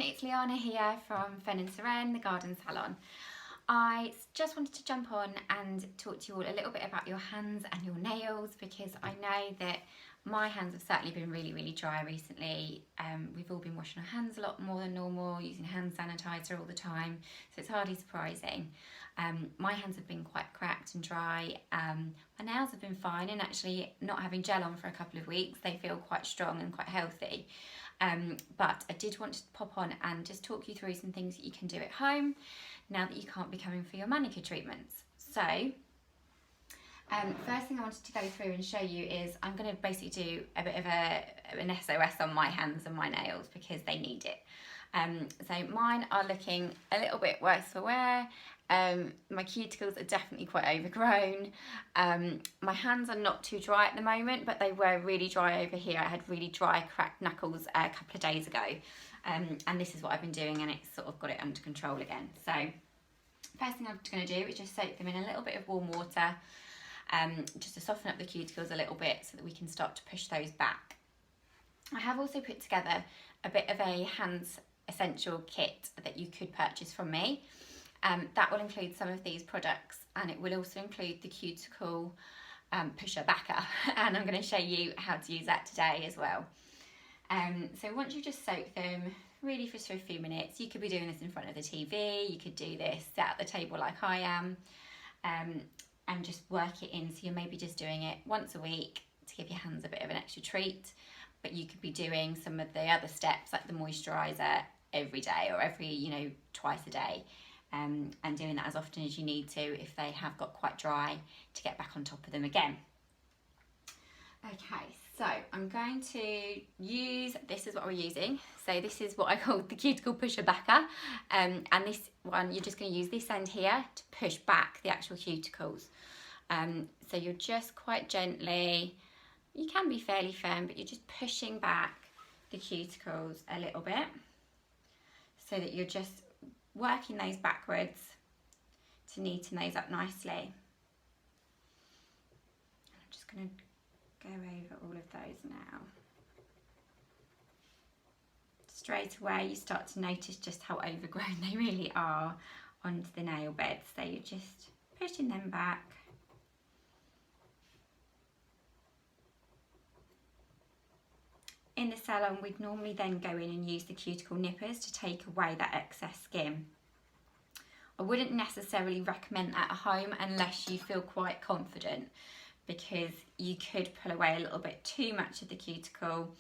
everyone, it's Liana here from Seren, the garden salon. I just wanted to jump on and talk to you all a little bit about your hands and your nails, because I know that my hands have certainly been really dry recently. We've all been washing our hands a lot more than normal, using hand sanitizer all the time, so it's hardly surprising. My hands have been quite cracked and dry. My nails have been fine, and actually not having gel on for a couple of weeks, they feel quite strong and quite healthy. But I did want to pop on and just talk you through some things that you can do at home now that you can't be coming for your manicure treatments. So first thing I wanted to go through and show you is I'm going to basically do a bit of an SOS on my hands and my nails because they need it. So mine are looking a little bit worse for wear. My cuticles are definitely quite overgrown. My hands are not too dry at the moment, but they were really dry over here. I had really dry cracked knuckles a couple of days ago, and this is what I've been doing, and it's sort of got it under control again. So first thing I'm going to do is just soak them in a little bit of warm water, just to soften up the cuticles a little bit so that we can start to push those back. I have also put together a bit of a hands essential kit that you could purchase from me. That will include some of these products, and it will also include the cuticle pusher backer, and I'm going to show you how to use that today as well. So once you've just soaked them really for a few minutes, you could be doing this in front of the TV, you could do this at the table like I am, and just work it in. So you're maybe just doing it once a week to give your hands a bit of an extra treat, but you could be doing some of the other steps like the moisturiser every day, or every, twice a day. And doing that as often as you need to if they have got quite dry, to get back on top of them again. Okay, so I'm going to use, this is what we're using. So this is what I call the cuticle pusher backer, and this one, you're just going to use this end here to push back the actual cuticles. So you're just quite gently, you can be fairly firm, but you're just pushing back the cuticles a little bit so that you're just working those backwards to neaten those up nicely. I'm just going to go over all of those now. Straight away you start to notice just how overgrown they really are onto the nail bed, so you're just pushing them back. In the salon, we'd normally then go in and use the cuticle nippers to take away that excess skin. I wouldn't necessarily recommend that at home unless you feel quite confident, because you could pull away a little bit too much of the cuticle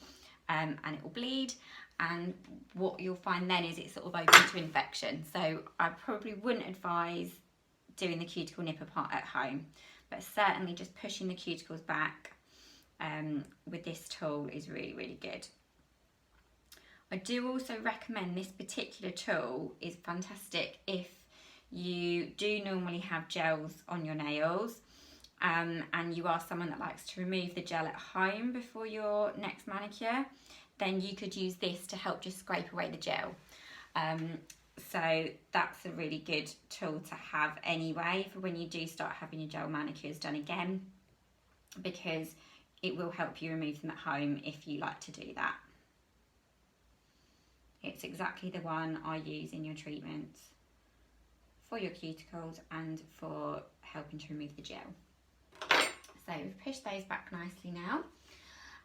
and it will bleed, and what you'll find then is it's sort of open to infection. So I probably wouldn't advise doing the cuticle nipper part at home, but certainly just pushing the cuticles back with this tool is really good. I do also recommend this particular tool is fantastic if you do normally have gels on your nails, and you are someone that likes to remove the gel at home before your next manicure. Then you could use this to help just scrape away the gel. So that's a really good tool to have anyway for when you do start having your gel manicures done again, because it will help you remove them at home if you like to do that. It's exactly the one I use in your treatments for your cuticles and for helping to remove the gel. So we've pushed those back nicely now,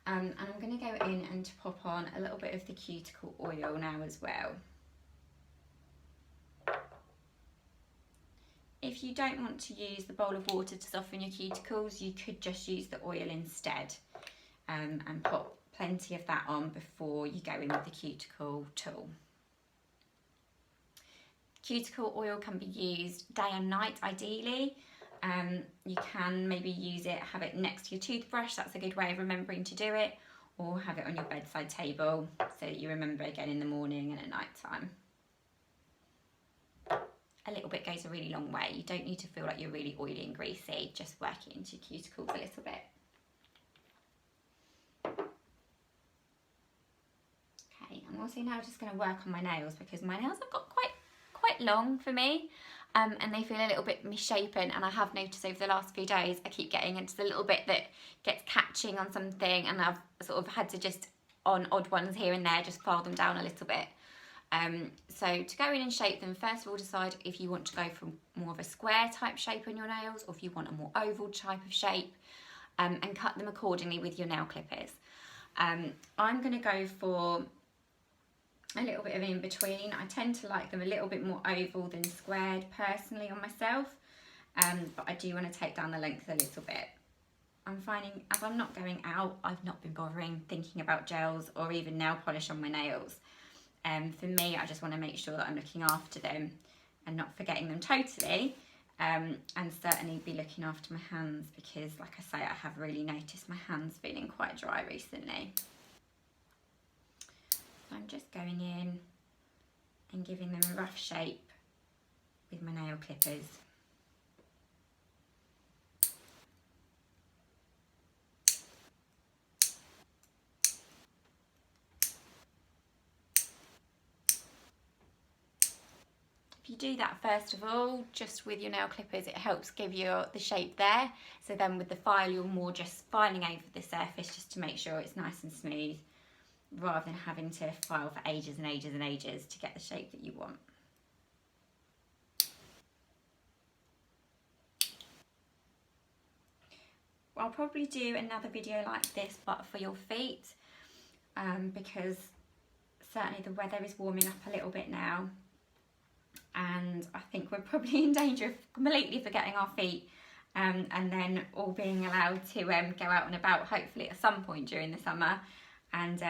and I'm going to go in and pop on a little bit of the cuticle oil now as well. If you don't want to use the bowl of water to soften your cuticles, you could just use the oil instead, and pop plenty of that on before you go in with the cuticle tool. Cuticle oil can be used day and night ideally. You can maybe use it, have it next to your toothbrush, that's a good way of remembering to do it, or have it on your bedside table so that you remember again in the morning and at night time. A little bit goes a really long way. You don't need to feel like you're really oily and greasy, just work it into your cuticles a little bit. Okay, I'm also now just going to work on my nails, because my nails have got quite long for me, and they feel a little bit misshapen, and I have noticed over the last few days I keep getting into the little bit that gets catching on something, and I've sort of had to just, on odd ones here and there, just file them down a little bit. So to go in and shape them, first of all decide if you want to go for more of a square type shape on your nails, or if you want a more oval type of shape, and cut them accordingly with your nail clippers. I'm going to go for a little bit of in between. I tend to like them a little bit more oval than squared personally on myself, but I do want to take down the length a little bit. I'm finding as I'm not going out, I've not been bothering thinking about gels or even nail polish on my nails. For me, I just want to make sure that I'm looking after them and not forgetting them totally, and certainly be looking after my hands, because like I say, I have really noticed my hands feeling quite dry recently. So I'm just going in and giving them a rough shape with my nail clippers. If you do that first of all, just with your nail clippers, it helps give you the shape there. So then with the file, you're more just filing over the surface just to make sure it's nice and smooth, rather than having to file for ages and ages and ages to get the shape that you want. I'll probably do another video like this, but for your feet, because certainly the weather is warming up a little bit now, and I think we're probably in danger of completely forgetting our feet, and then all being allowed to go out and about, hopefully at some point during the summer, and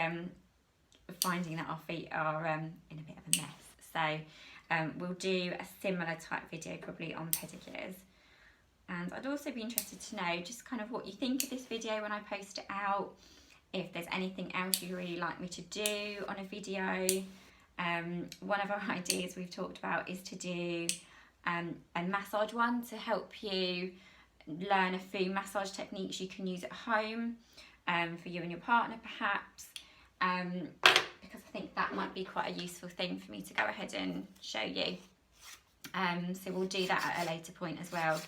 finding that our feet are in a bit of a mess. So we'll do a similar type video probably on pedicures. And I'd also be interested to know just kind of what you think of this video when I post it out, if there's anything else you'd really like me to do on a video. One of our ideas we've talked about is to do a massage one to help you learn a few massage techniques you can use at home, for you and your partner perhaps, because I think that might be quite a useful thing for me to go ahead and show you. So we'll do that at a later point as well.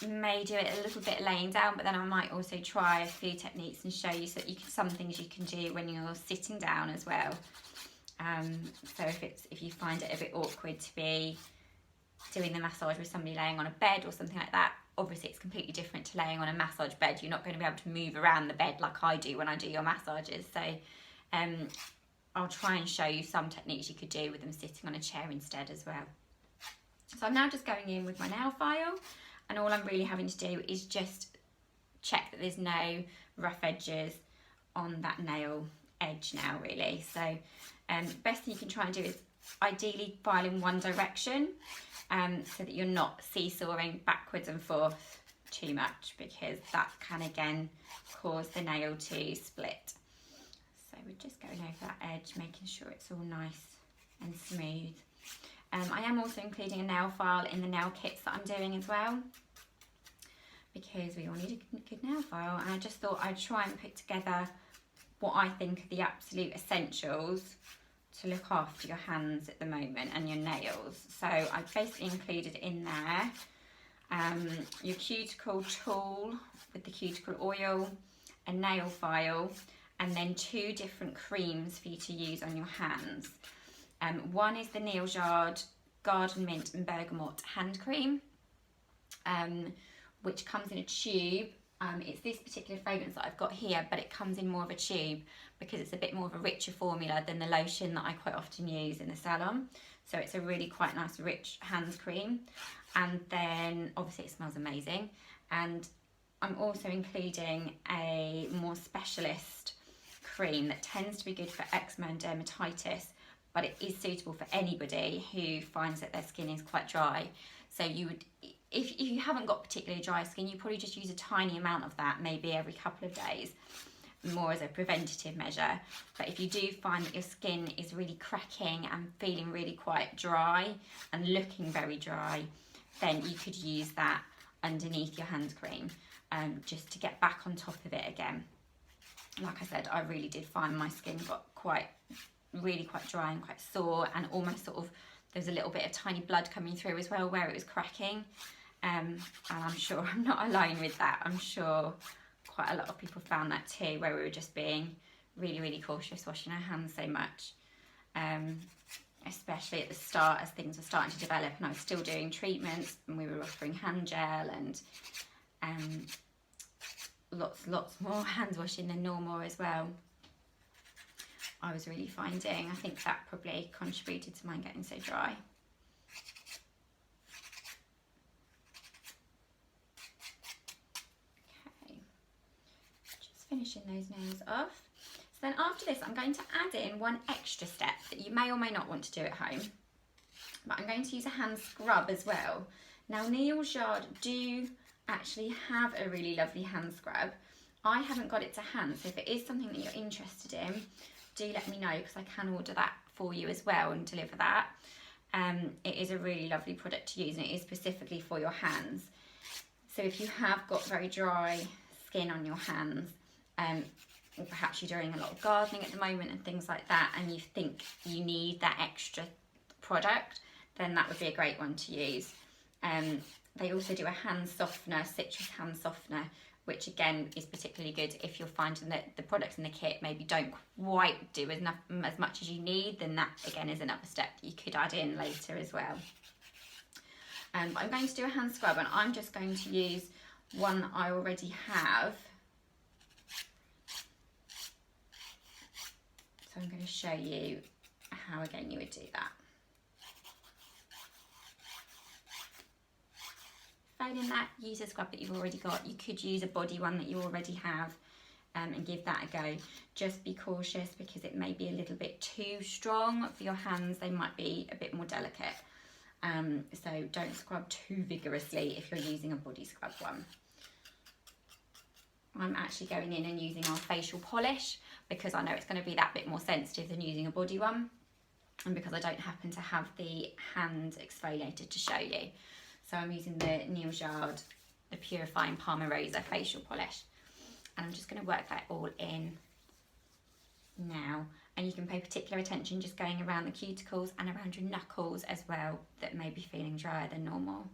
May do it a little bit laying down, but then I might also try a few techniques and show you so that you can, some things you can do when you're sitting down as well. So if you find it a bit awkward to be doing the massage with somebody laying on a bed or something like that, obviously it's completely different to laying on a massage bed. You're not going to be able to move around the bed like I do when I do your massages. So I'll try and show you some techniques you could do with them sitting on a chair instead as well. So I'm now just going in with my nail file, and all I'm really having to do is just check that there's no rough edges on that nail edge now really. So best thing you can try and do is ideally file in one direction, so that you're not seesawing backwards and forth too much, because that can again cause the nail to split. So we're just going over that edge, making sure it's all nice and smooth. I am also including a nail file in the nail kits that I'm doing as well, because we all need a good nail file, and I just thought I'd try and put together what I think are the absolute essentials to look after your hands at the moment and your nails. So I've basically included in there your cuticle tool with the cuticle oil, a nail file, and then 2 different creams for you to use on your hands. One is the Neals Garden Mint and Bergamot hand cream, which comes in a tube. It's this particular fragrance that I've got here, but it comes in more of a tube because it's a bit more of a richer formula than the lotion that I quite often use in the salon. So it's a really quite nice rich hand cream, and then obviously it smells amazing. And I'm also including a more specialist cream that tends to be good for eczema and dermatitis, but it is suitable for anybody who finds that their skin is quite dry. So you would, if you haven't got particularly dry skin, you probably just use a tiny amount of that, maybe every couple of days, more as a preventative measure. But if you do find that your skin is really cracking and feeling really quite dry and looking very dry, then you could use that underneath your hand cream, just to get back on top of it again. Like I said, I really did find my skin got really quite dry and quite sore, and almost sort of, there's a little bit of tiny blood coming through as well where it was cracking. And I'm sure I'm not alone with that. I'm sure quite a lot of people found that too, where we were just being really, really cautious washing our hands so much. especially at the start as things were starting to develop and I was still doing treatments and we were offering hand gel and lots more hand washing than normal as well. I was really finding, I think that probably contributed to mine getting so dry. Okay, just finishing those nails off. So then after this, I'm going to add in one extra step that you may or may not want to do at home, but I'm going to use a hand scrub as well. Now, Neals Yard do actually have a really lovely hand scrub. I haven't got it to hand, so if it is something that you're interested in, do let me know because I can order that for you as well and deliver that. It is a really lovely product to use and it is specifically for your hands. So if you have got very dry skin on your hands, or perhaps you're doing a lot of gardening at the moment and things like that, and you think you need that extra product, then that would be a great one to use. They also do a hand softener, citrus hand softener, which again is particularly good if you're finding that the products in the kit maybe don't quite do as much as you need, then that again is another step that you could add in later as well. But I'm going to do a hand scrub and I'm just going to use one that I already have. So I'm going to show you how again you would do that. Failing that, use a scrub that you've already got. You could use a body one that you already have and give that a go. Just be cautious because it may be a little bit too strong for your hands. They might be a bit more delicate. So don't scrub too vigorously if you're using a body scrub one. I'm actually going in and using our facial polish because I know it's going to be that bit more sensitive than using a body one, and because I don't happen to have the hand exfoliator to show you. So I'm using the Neals Yard, the Purifying Palmarosa facial polish. And I'm just going to work that all in now. And you can pay particular attention just going around the cuticles and around your knuckles as well that may be feeling drier than normal.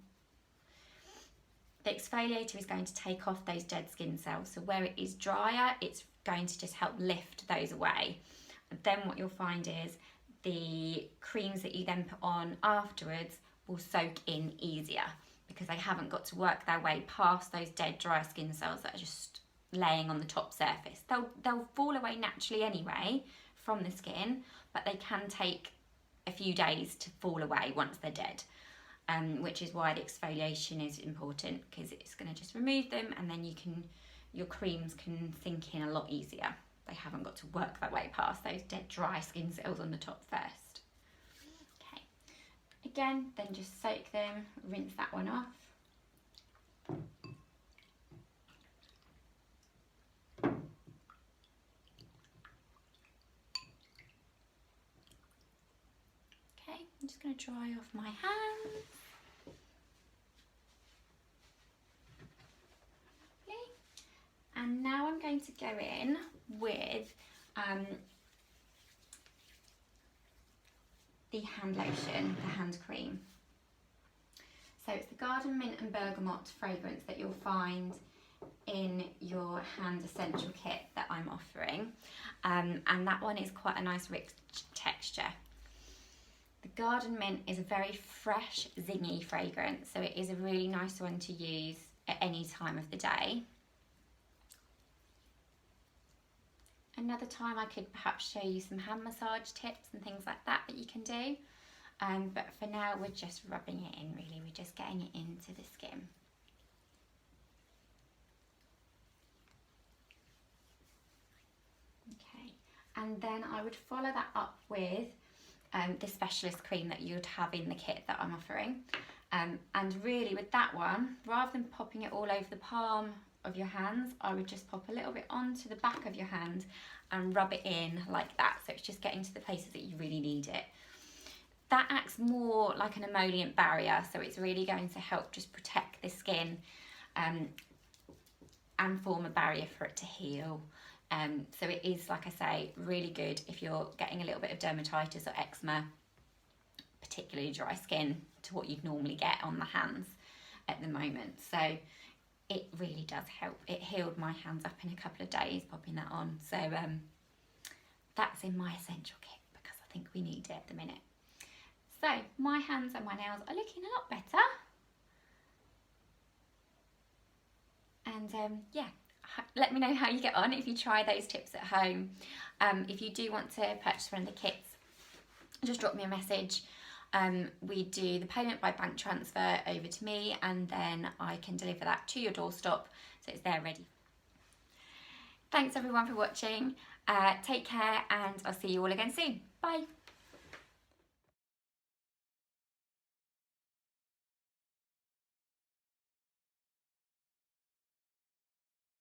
The exfoliator is going to take off those dead skin cells. So where it is drier, it's going to just help lift those away. And then what you'll find is the creams that you then put on afterwards will soak in easier because they haven't got to work their way past those dead dry skin cells that are just laying on the top surface. They'll fall away naturally anyway from the skin, but they can take a few days to fall away once they're dead, which is why the exfoliation is important because it's going to just remove them and then your creams can sink in a lot easier. They haven't got to work their way past those dead dry skin cells on the top first. Again, then just soak them, rinse that one off. Okay, I'm just going to dry off my hands. Okay. And now I'm going to go in with the hand lotion, the hand cream. So it's the Garden Mint and Bergamot fragrance that you'll find in your hand essential kit that I'm offering, and that one is quite a nice rich texture. The Garden Mint is a very fresh, zingy fragrance, so it is a really nice one to use at any time of the day. Another time I could perhaps show you some hand massage tips and things like that you can do. But for now we're just rubbing it in really, we're just getting it into the skin. Okay, and then I would follow that up with the specialist cream that you'd have in the kit that I'm offering. And really with that one, rather than popping it all over the palm of your hands, I would just pop a little bit onto the back of your hand and rub it in like that, so it's just getting to the places that you really need it. That acts more like an emollient barrier, so it's really going to help just protect the skin and form a barrier for it to heal. So it is, like I say, really good if you're getting a little bit of dermatitis or eczema, particularly dry skin, to what you'd normally get on the hands at the moment. So it really does help. It healed my hands up in a couple of days popping that on. So that's in my essential kit because of think we need it at the minute. So my hands and my nails are looking a lot better. And yeah, let me know how you get on if you try those tips at home. If you do want to purchase one of the kits, just drop me a message. We do the payment by bank transfer over to me, and then I can deliver that to your doorstep so it's there ready. Thanks everyone for watching. Take care, and I'll see you all again soon. Bye.